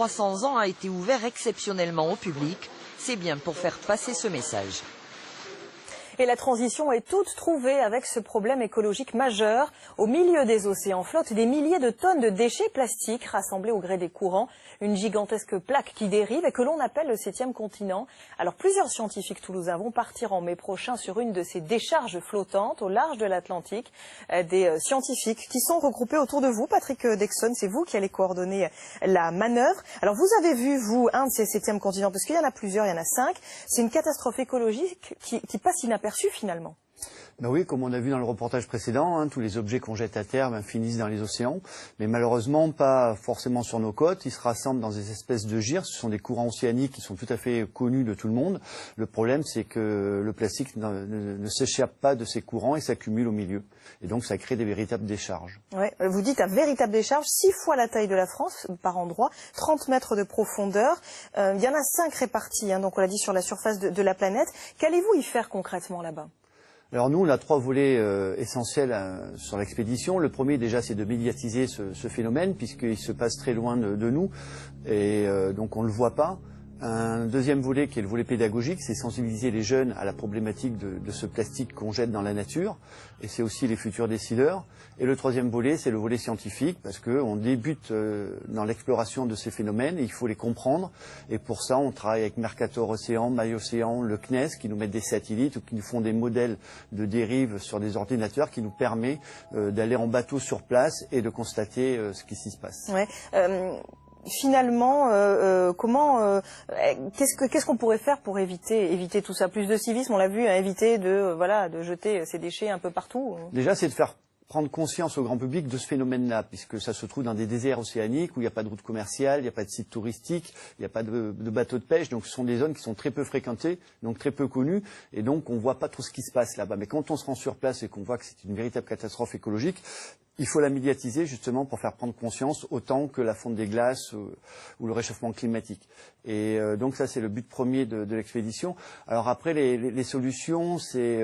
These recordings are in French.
300 ans a été ouvert exceptionnellement au public. C'est bien pour faire passer ce message. Et la transition est toute trouvée avec ce problème écologique majeur. Au milieu des océans flottent des milliers de tonnes de déchets plastiques rassemblés au gré des courants. Une gigantesque plaque qui dérive et que l'on appelle le 7e continent. Alors plusieurs scientifiques toulousains vont partir en mai prochain sur une de ces décharges flottantes au large de l'Atlantique. Des scientifiques qui sont regroupés autour de vous. Patrick Dexon, c'est vous qui allez coordonner la manœuvre. Alors vous avez vu, vous, un de ces 7e continents, parce qu'il y en a plusieurs, il y en a 5. C'est une catastrophe écologique qui passe inaperçue finalement. Ben oui, comme on a vu dans le reportage précédent, tous les objets qu'on jette à terre finissent dans les océans, mais malheureusement pas forcément sur nos côtes. Ils se rassemblent dans des espèces de gyres. Ce sont des courants océaniques qui sont tout à fait connus de tout le monde. Le problème, c'est que le plastique ne s'échappe pas de ces courants et s'accumule au milieu. Et donc ça crée des véritables décharges. Ouais, vous dites un véritable décharge, 6 fois la taille de la France par endroit, 30 mètres de profondeur. Il y en a 5 répartis, donc on l'a dit, sur la surface de la planète. Qu'allez-vous y faire concrètement là-bas ? Alors nous, on a 3 volets essentiels sur l'expédition. Le premier, déjà, c'est de médiatiser ce phénomène, puisqu'il se passe très loin de nous, et donc on ne le voit pas. Un deuxième volet, qui est le volet pédagogique, c'est sensibiliser les jeunes à la problématique de ce plastique qu'on jette dans la nature, et c'est aussi les futurs décideurs. Et le troisième volet, c'est le volet scientifique, parce qu'on débute dans l'exploration de ces phénomènes, et il faut les comprendre. Et pour ça, on travaille avec Mercator Océan, MyOcéan, le CNES, qui nous mettent des satellites, ou qui nous font des modèles de dérive sur des ordinateurs, qui nous permet d'aller en bateau sur place et de constater ce qui s'y passe. Ouais. Finalement, qu'est-ce qu'on pourrait faire pour éviter tout ça? Plus de civisme, on l'a vu, éviter de jeter ces déchets un peu partout. Déjà, c'est de faire prendre conscience au grand public de ce phénomène-là, puisque ça se trouve dans des déserts océaniques où il n'y a pas de route commerciale, il n'y a pas de site touristique, il n'y a pas de bateaux de pêche, donc ce sont des zones qui sont très peu fréquentées, donc très peu connues, et donc on ne voit pas trop ce qui se passe là-bas. Mais quand on se rend sur place et qu'on voit que c'est une véritable catastrophe écologique, il faut la médiatiser justement pour faire prendre conscience autant que la fonte des glaces ou le réchauffement climatique. Et donc ça, c'est le but premier de l'expédition. Alors après, les solutions, c'est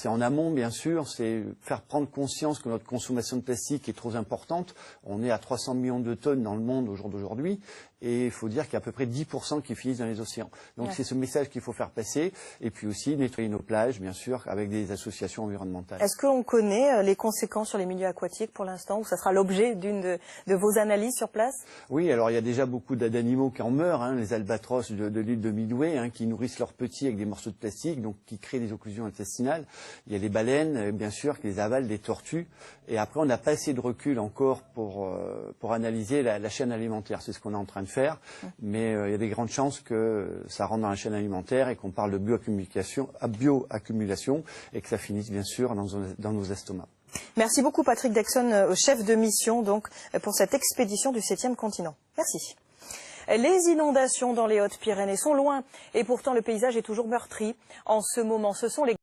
en amont, bien sûr, c'est faire prendre conscience que notre consommation de plastique est trop importante. On est à 300 millions de tonnes dans le monde au jour d'aujourd'hui, et il faut dire qu'il y a à peu près 10% qui finissent dans les océans. Donc c'est ce message qu'il faut faire passer, et puis aussi nettoyer nos plages, bien sûr, avec des associations environnementales. Est-ce qu'on connaît les conséquences sur les milieux aquatiques pour l'instant, ou ça sera l'objet d'une de vos analyses sur place? Oui, alors il y a déjà beaucoup d'animaux qui en meurent, les albatros de l'île de Midway, qui nourrissent leurs petits avec des morceaux de plastique, donc qui créent des occlusions intestinales. Il y a les baleines, bien sûr, qui les avalent, des tortues. Et après, on n'a pas assez de recul encore pour analyser la chaîne alimentaire. C'est ce qu'on est en train de faire, mais il y a des grandes chances que ça rentre dans la chaîne alimentaire et qu'on parle de bioaccumulation et que ça finisse bien sûr dans nos estomacs. Merci beaucoup Patrick Dexon, chef de mission donc pour cette expédition du 7e continent. Merci. Les inondations dans les Hautes-Pyrénées sont loin et pourtant le paysage est toujours meurtri. En ce moment, ce sont les